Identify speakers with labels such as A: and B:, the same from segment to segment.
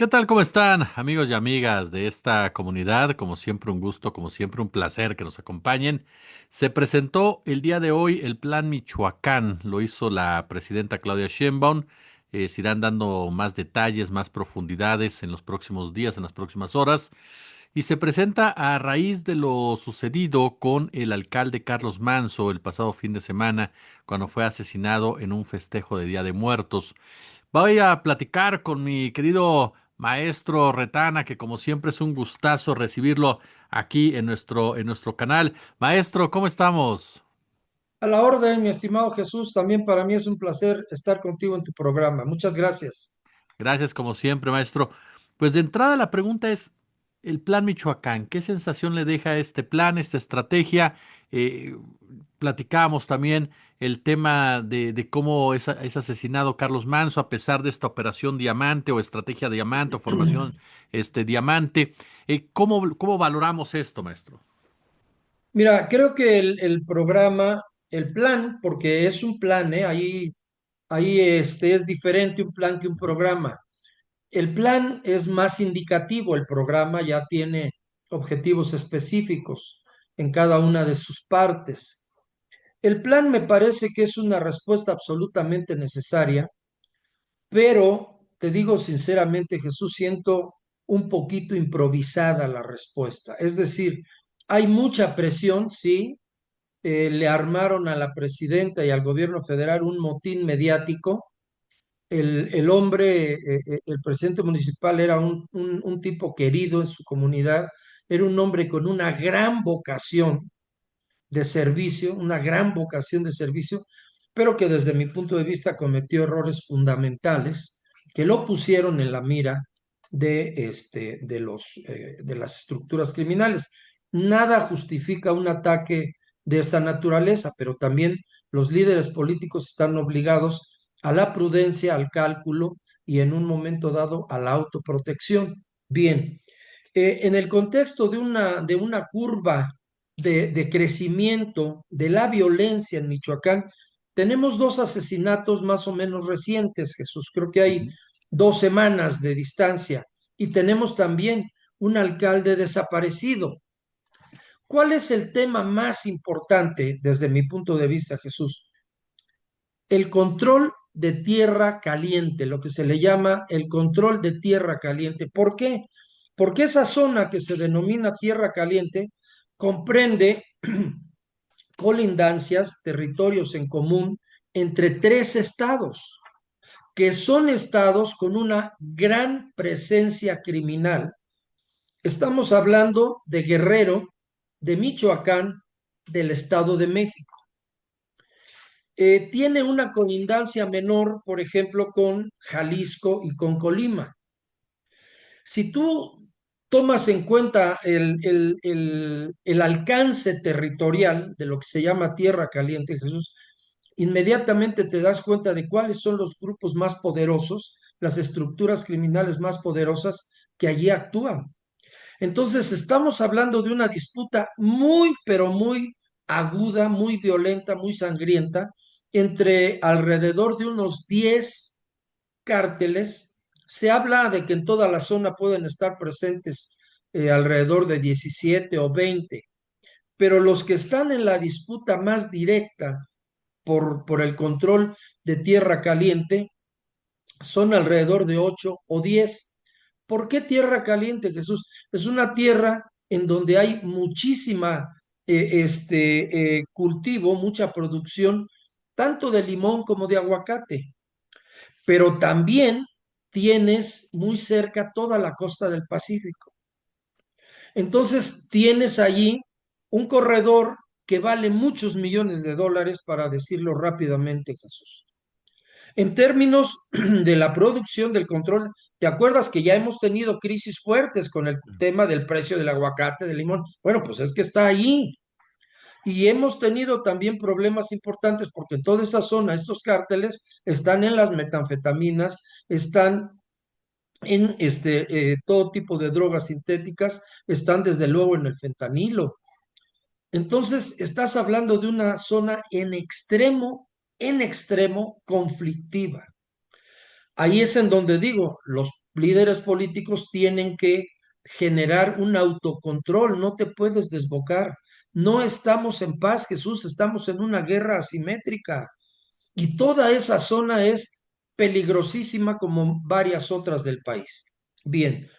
A: ¿Qué tal? ¿Cómo están, amigos y amigas de esta comunidad? Como siempre, un gusto, como siempre, un placer que nos acompañen. Se presentó el día de hoy el Plan Michoacán, lo hizo la presidenta Claudia Sheinbaum. Se irán dando más detalles, más profundidades en los próximos días, en las próximas horas. Y se presenta a raíz de lo sucedido con el alcalde Carlos Manso el pasado fin de semana, cuando fue asesinado en un festejo de Día de Muertos. Voy a platicar con mi querido maestro Retana, que como siempre es un gustazo recibirlo aquí en nuestro canal. Maestro, ¿cómo estamos?
B: A la orden, mi estimado Jesús, también para mí es un placer estar contigo en tu programa. Muchas gracias.
A: Gracias, como siempre, maestro. Pues de entrada la pregunta es, el plan Michoacán, ¿qué sensación le deja este plan, esta estrategia? Eh, Platicábamos también el tema de cómo es asesinado Carlos Manso a pesar de esta operación Diamante o estrategia Diamante o formación Diamante. ¿Cómo valoramos esto, maestro?
B: Mira, creo que el programa, el plan, porque es un plan, ¿eh? Ahí es diferente un plan que un programa. El plan es más indicativo, el programa ya tiene objetivos específicos en cada una de sus partes. El plan me parece que es una respuesta absolutamente necesaria, pero te digo sinceramente, Jesús, siento un poquito improvisada la respuesta. Es decir, hay mucha presión, sí, le armaron a la presidenta y al gobierno federal un motín mediático. El hombre, el presidente municipal era un tipo querido en su comunidad, era un hombre con una gran vocación de servicio, una gran vocación de servicio, pero que desde mi punto de vista cometió errores fundamentales que lo pusieron en la mira de las estructuras criminales. Nada justifica un ataque de esa naturaleza, pero también los líderes políticos están obligados a la prudencia, al cálculo y en un momento dado a la autoprotección. Bien, en el contexto de una curva de crecimiento de la violencia en Michoacán, tenemos dos asesinatos más o menos recientes, Jesús. Creo que hay
A: Ujú.
B: 2 semanas de distancia y tenemos también un alcalde desaparecido. ¿Cuál es el tema más importante desde mi punto de vista, Jesús? El control de tierra caliente, lo que se le llama el control de tierra caliente. ¿Por qué? Porque esa zona que se denomina tierra caliente comprende colindancias, territorios en común entre 3 estados, que son estados con una gran presencia criminal. Estamos hablando de Guerrero, de Michoacán, del Estado de México. Tiene una colindancia menor, por ejemplo, con Jalisco y con Colima. Si tú tomas en cuenta el alcance territorial de lo que se llama Tierra Caliente, Jesús, inmediatamente te das cuenta de cuáles son los grupos más poderosos, las estructuras criminales más poderosas que allí actúan. Entonces, estamos hablando de una disputa muy, pero muy aguda, muy violenta, muy sangrienta, entre alrededor de unos 10 cárteles. Se habla de que en toda la zona pueden estar presentes alrededor de 17 o 20, pero los que están en la disputa más directa por el control de tierra caliente son alrededor de 8 o 10. ¿Por qué tierra caliente, Jesús? Es una tierra en donde hay muchísima cultivo, mucha producción, tanto de limón como de aguacate, pero también tienes muy cerca toda la costa del Pacífico. Entonces tienes allí un corredor que vale muchos millones de dólares, para decirlo rápidamente, Jesús. En términos de la producción, del control, ¿te acuerdas que ya hemos tenido crisis fuertes con el tema del precio del aguacate, del limón? Bueno, pues es que está ahí. Y hemos tenido también problemas importantes porque en toda esa zona estos cárteles están en las metanfetaminas, están en todo tipo de drogas sintéticas, están desde luego en el fentanilo. Entonces, estás hablando de una zona en extremo conflictiva. Ahí es en donde digo, los líderes políticos tienen que generar un autocontrol, no te puedes desbocar. No estamos en paz, Jesús, estamos en una guerra asimétrica y toda esa zona es peligrosísima como varias otras del país. Bien,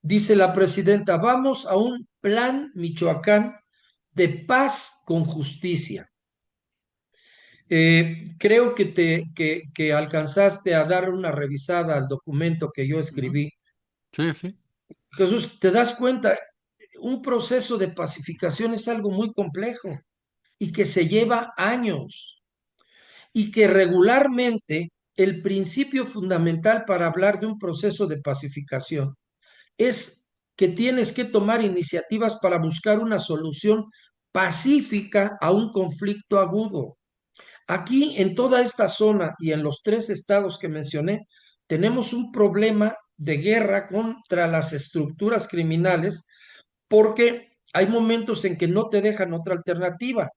B: dice la presidenta, vamos a un plan Michoacán de paz con justicia. Creo que alcanzaste a dar una revisada al documento que yo
A: Ujú.
B: escribí.
A: Sí, sí.
B: Jesús, ¿te das cuenta? Un proceso de pacificación es algo muy complejo y que se lleva años y que regularmente el principio fundamental para hablar de un proceso de pacificación es que tienes que tomar iniciativas para buscar una solución pacífica a un conflicto agudo. Aquí, en toda esta zona y en los tres estados que mencioné, tenemos un problema de guerra contra las estructuras criminales porque hay momentos en que no te dejan otra alternativa,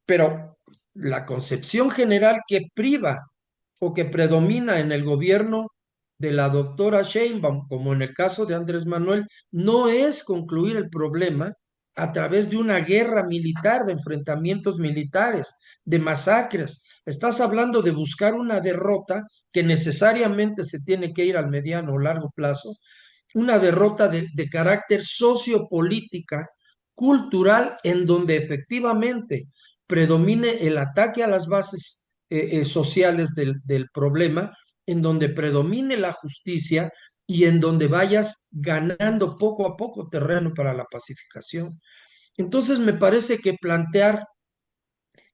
B: pero la concepción general que priva o que predomina en el gobierno de la doctora Sheinbaum, como en el caso de Andrés Manuel, no es concluir el problema a través de una guerra militar, de enfrentamientos militares, de masacres. Estás hablando de buscar una derrota que necesariamente se tiene que ir al mediano o largo plazo, una derrota de carácter sociopolítica, cultural, en donde efectivamente predomine el ataque a las bases sociales del problema, en donde predomine la justicia y en donde vayas ganando poco a poco terreno para la pacificación. Entonces me parece que plantear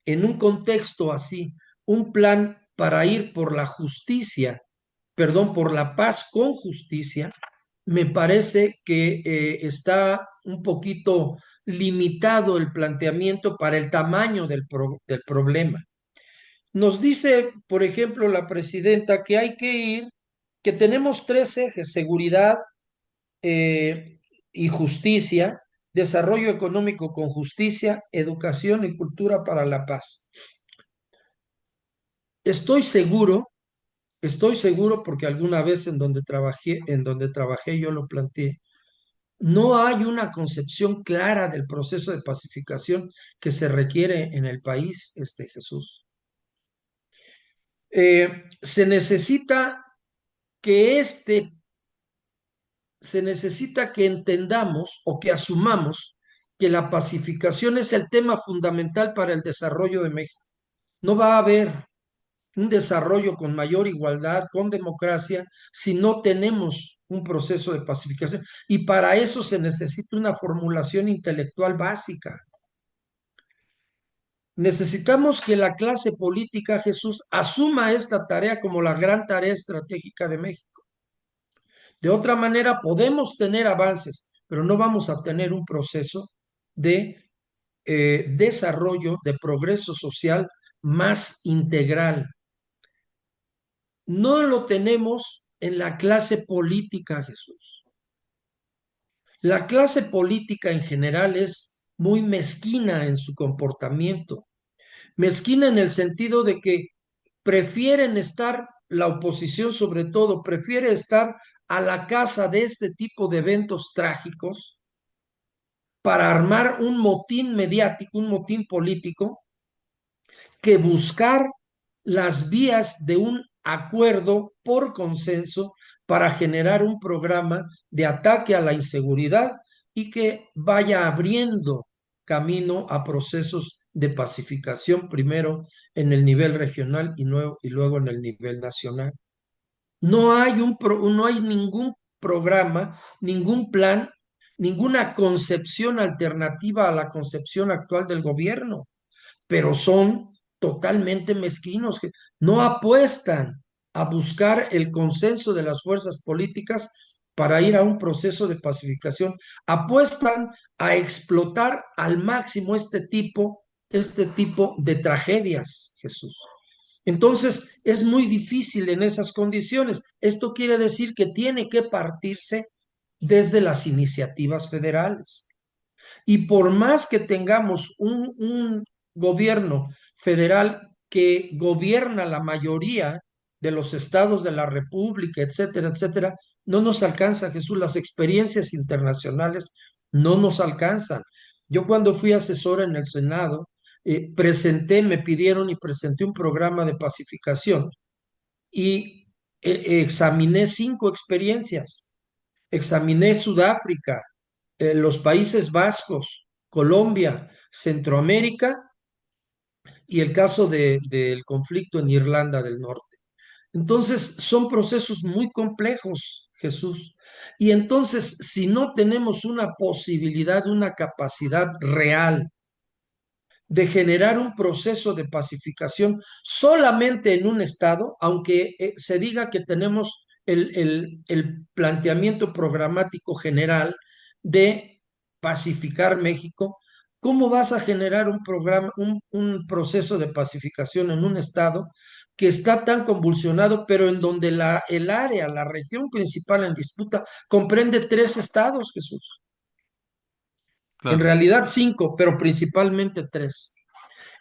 B: en un contexto así un plan para ir por la justicia, perdón, por la paz con justicia, me parece que está un poquito limitado el planteamiento para el tamaño del problema. Nos dice, por ejemplo, la presidenta que hay que ir, que tenemos tres ejes: seguridad eh, y justicia, desarrollo económico con justicia, educación y cultura para la paz. Estoy seguro, estoy seguro porque alguna vez en donde trabajé yo lo planteé. No hay una concepción clara del proceso de pacificación que se requiere en el país, Jesús. Se necesita que se necesita que entendamos o que asumamos que la pacificación es el tema fundamental para el desarrollo de México. No va a haber un desarrollo con mayor igualdad, con democracia, si no tenemos un proceso de pacificación. Y para eso se necesita una formulación intelectual básica. Necesitamos que la clase política, Jesús, asuma esta tarea como la gran tarea estratégica de México. De otra manera, podemos tener avances, pero no vamos a tener un proceso de desarrollo, de progreso social más integral. No lo tenemos en la clase política, Jesús. La clase política en general es muy mezquina en su comportamiento. Mezquina en el sentido de que prefieren estar, la oposición sobre todo, prefiere estar a la casa de este tipo de eventos trágicos para armar un motín mediático, un motín político, que buscar las vías de un acuerdo por consenso para generar un programa de ataque a la inseguridad y que vaya abriendo camino a procesos de pacificación, primero en el nivel regional y luego en el nivel nacional. No hay ningún programa, ningún plan, ninguna concepción alternativa a la concepción actual del gobierno, pero son totalmente mezquinos, que no apuestan a buscar el consenso de las fuerzas políticas para ir a un proceso de pacificación, apuestan a explotar al máximo este tipo de tragedias, Jesús. Entonces, es muy difícil en esas condiciones. Esto quiere decir que tiene que partirse desde las iniciativas federales. Y por más que tengamos un gobierno federal que gobierna la mayoría, de los estados de la República, etcétera, etcétera, no nos alcanza, Jesús. Las experiencias internacionales no nos alcanzan. Yo cuando fui asesor en el Senado, me pidieron y presenté un programa de pacificación y examiné 5 experiencias. Examiné Sudáfrica, los Países Vascos, Colombia, Centroamérica y el caso del conflicto en Irlanda del Norte. Entonces, son procesos muy complejos, Jesús. Y entonces, si no tenemos una posibilidad, una capacidad real de generar un proceso de pacificación solamente en un estado, aunque se diga que tenemos el planteamiento programático general de pacificar México. ¿Cómo vas a generar un programa, un proceso de pacificación en un estado que está tan convulsionado, pero en donde el área, la región principal en disputa, comprende 3 estados, Jesús? En
A: Claro.
B: realidad 5, pero principalmente 3.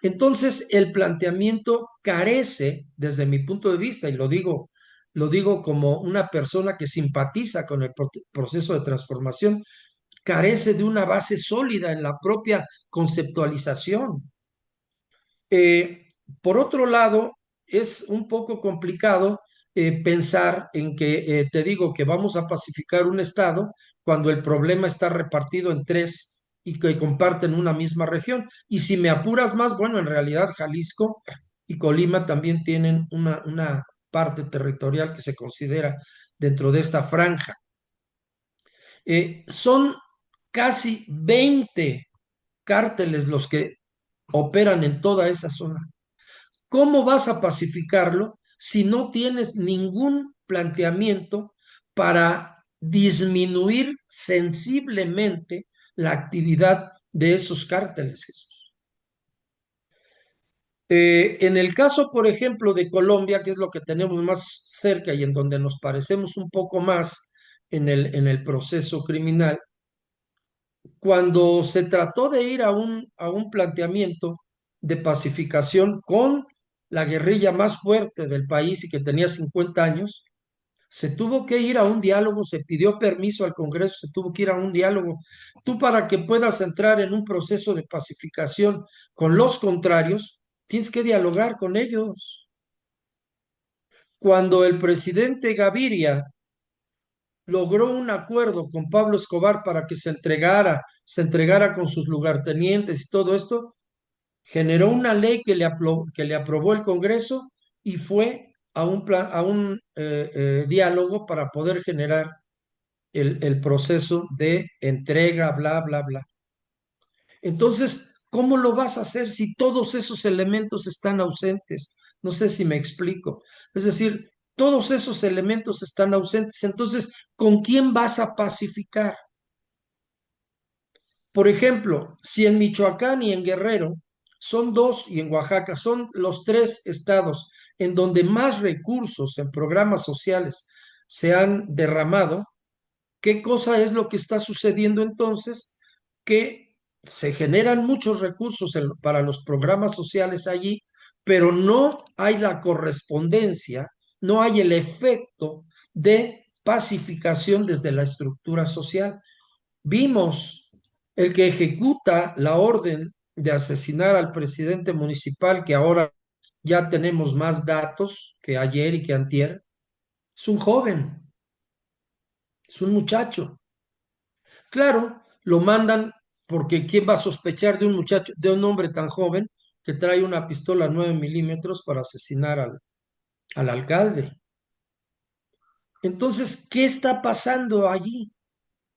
B: Entonces, el planteamiento carece, desde mi punto de vista, y lo digo como una persona que simpatiza con el proceso de transformación, carece de una base sólida en la propia conceptualización. Eh, por otro lado, es un poco complicado pensar en que te digo que vamos a pacificar un estado cuando el problema está repartido en 3 y que comparten una misma región. Y si me apuras más, bueno, en realidad Jalisco y Colima también tienen una parte territorial que se considera dentro de esta franja. Son casi 20 cárteles los que operan en toda esa zona. ¿Cómo vas a pacificarlo si no tienes ningún planteamiento para disminuir sensiblemente la actividad de esos cárteles, Jesús? En el caso, por ejemplo, de Colombia, que es lo que tenemos más cerca y en donde nos parecemos un poco más en el proceso criminal, cuando se trató de ir a un planteamiento de pacificación con la guerrilla más fuerte del país y que tenía 50 años, se tuvo que ir a un diálogo, se pidió permiso al Congreso, se tuvo que ir a un diálogo. Tú para que puedas entrar en un proceso de pacificación con los contrarios, tienes que dialogar con ellos. Cuando el presidente Gaviria logró un acuerdo con Pablo Escobar para que se entregara con sus lugartenientes y todo esto, generó una ley que le aprobó el Congreso y fue a un diálogo para poder generar el proceso de entrega, bla, bla, bla. Entonces, ¿cómo lo vas a hacer si todos esos elementos están ausentes? No sé si me explico. Es decir, todos esos elementos están ausentes. Entonces, ¿con quién vas a pacificar? Por ejemplo, si en Michoacán y en Guerrero son 2 y en Oaxaca son los 3 estados en donde más recursos en programas sociales se han derramado, ¿qué cosa es lo que está sucediendo entonces? Que se generan muchos recursos para los programas sociales allí, pero no hay la correspondencia, no hay el efecto de pacificación desde la estructura social. Vimos el que ejecuta la orden de asesinar al presidente municipal, que ahora ya tenemos más datos que ayer y que antier, es un joven, es un muchacho. Claro, lo mandan porque ¿quién va a sospechar de un muchacho, de un hombre tan joven que trae una pistola 9 milímetros para asesinar al alcalde? Entonces, ¿qué está pasando allí?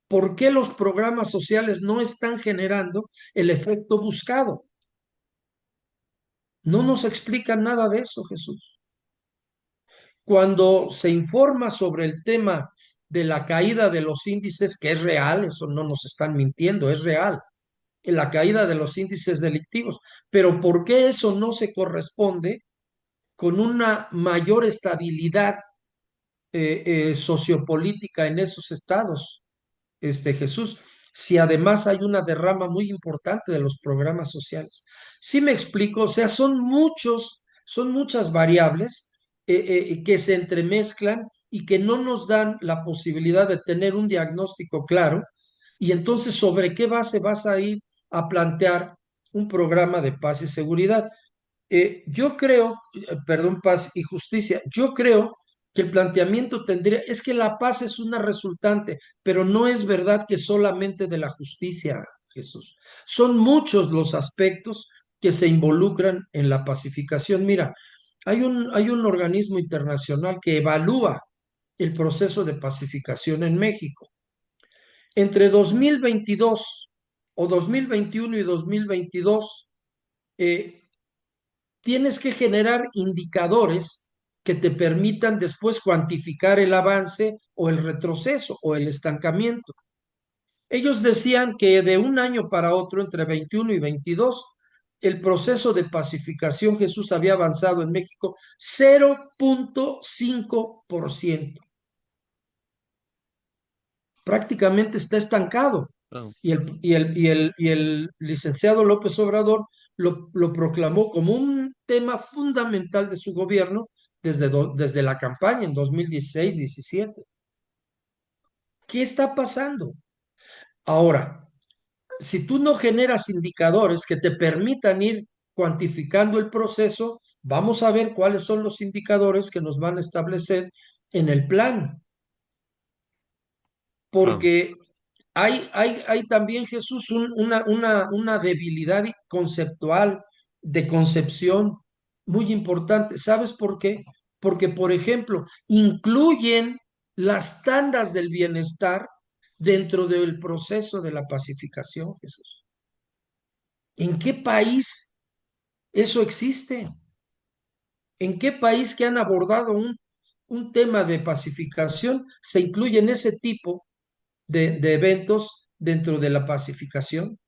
B: ¿Por qué los programas sociales no están generando el efecto buscado? No nos explican nada de eso, Jesús. Cuando se informa sobre el tema de la caída de los índices, que es real, eso no nos están mintiendo, es real, la caída de los índices delictivos, pero ¿por qué eso no se corresponde con una mayor estabilidad sociopolítica en esos estados, Jesús? Si además hay una derrama muy importante de los programas sociales. Sí me explico, o sea, son muchas variables que se entremezclan y que no nos dan la posibilidad de tener un diagnóstico claro. Y entonces, ¿sobre qué base vas a ir a plantear un programa de paz y seguridad? Yo creo, perdón, paz y justicia, yo creo que el planteamiento tendría, es que la paz es una resultante, pero no es verdad que solamente de la justicia, Jesús. Son muchos los aspectos que se involucran en la pacificación. Mira, hay un organismo internacional que evalúa el proceso de pacificación en México. Entre 2022 o 2021 y 2022, eh, tienes que generar indicadores que te permitan después cuantificar el avance o el retroceso o el estancamiento. Ellos decían que de un año para otro, entre 21 y 22, el proceso de pacificación, Jesús, había avanzado en México 0.5%. Prácticamente está estancado.
A: Claro.
B: Y el licenciado López Obrador lo proclamó como un tema fundamental de su gobierno desde la campaña en 2016-17. ¿Qué está pasando? Ahora, si tú no generas indicadores que te permitan ir cuantificando el proceso, vamos a ver cuáles son los indicadores que nos van a establecer en el plan.
A: Claro.
B: Porque hay también, Jesús, una debilidad conceptual, de concepción muy importante. ¿Sabes por qué? Porque, por ejemplo, incluyen las tandas del bienestar dentro del proceso de la pacificación, Jesús. ¿En qué país eso existe? ¿En qué país que han abordado un tema de pacificación se incluyen ese tipo de eventos dentro de la pacificación?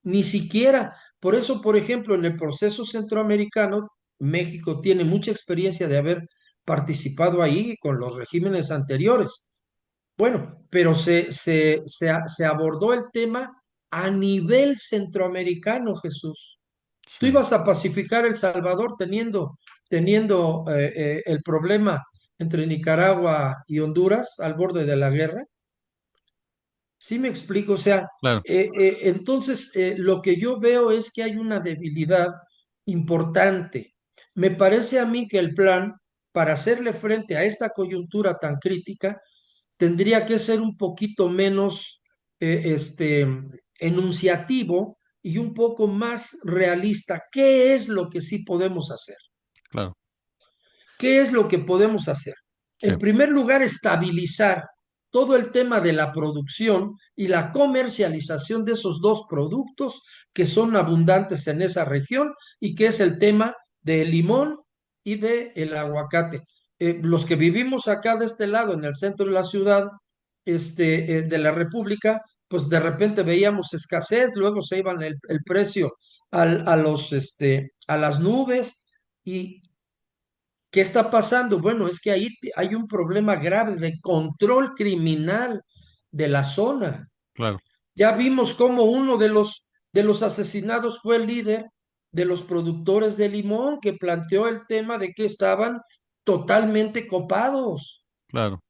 B: Ni siquiera. Por eso, por ejemplo, en el proceso centroamericano, México tiene mucha experiencia de haber participado ahí con los regímenes anteriores. Bueno, pero se abordó el tema a nivel centroamericano, Jesús. Tú
A: Sí.
B: ibas a pacificar El Salvador teniendo el problema entre Nicaragua y Honduras al borde de la guerra. Sí me explico, o sea,
A: Claro.
B: entonces lo que yo veo es que hay una debilidad importante. Me parece a mí que el plan para hacerle frente a esta coyuntura tan crítica tendría que ser un poquito menos enunciativo y un poco más realista. ¿Qué es lo que sí podemos hacer?
A: Claro.
B: ¿Qué es lo que podemos hacer?
A: Sí.
B: En primer lugar, estabilizar todo el tema de la producción y la comercialización de esos dos productos que son abundantes en esa región y que es el tema del limón y del aguacate. Los que vivimos acá de este lado, en el centro de la ciudad de la República, pues de repente veíamos escasez, luego se iban el precio a las nubes. Y ¿qué está pasando? Bueno, es que ahí hay un problema grave de control criminal de la zona.
A: Claro.
B: Ya vimos cómo uno de los asesinados fue el líder de los productores de limón, que planteó el tema de que estaban totalmente copados.
A: Claro.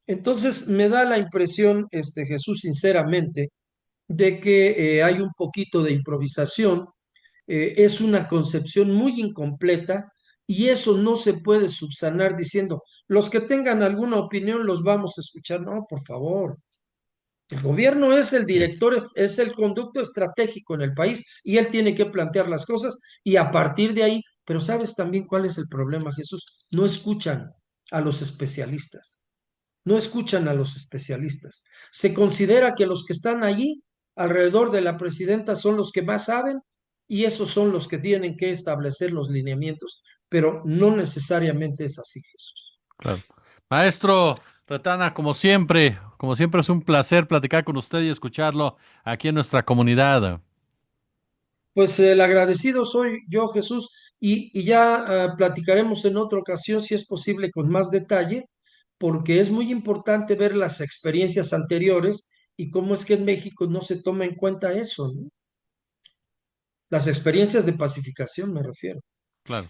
B: Entonces me da la impresión, Jesús, sinceramente, de que hay un poquito de improvisación. Es una concepción muy incompleta y eso no se puede subsanar diciendo, los que tengan alguna opinión los vamos a escuchar. No, por favor. El gobierno es el
A: Sí.
B: director, es el conducto estratégico en el país y él tiene que plantear las cosas y a partir de ahí, pero ¿sabes también cuál es el problema, Jesús? No escuchan a los especialistas, no escuchan a los especialistas. Se considera que los que están allí alrededor de la presidenta son los que más saben y esos son los que tienen que establecer los lineamientos, pero no necesariamente es así, Jesús.
A: Claro. Maestro Retana, como siempre es un placer platicar con usted y escucharlo aquí en nuestra comunidad.
B: Pues el agradecido soy yo, Jesús, y ya platicaremos en otra ocasión, si es posible, con más detalle, porque es muy importante ver las experiencias anteriores y cómo es que en México no se toma en cuenta eso, ¿no? Las experiencias de pacificación me refiero.
A: Claro.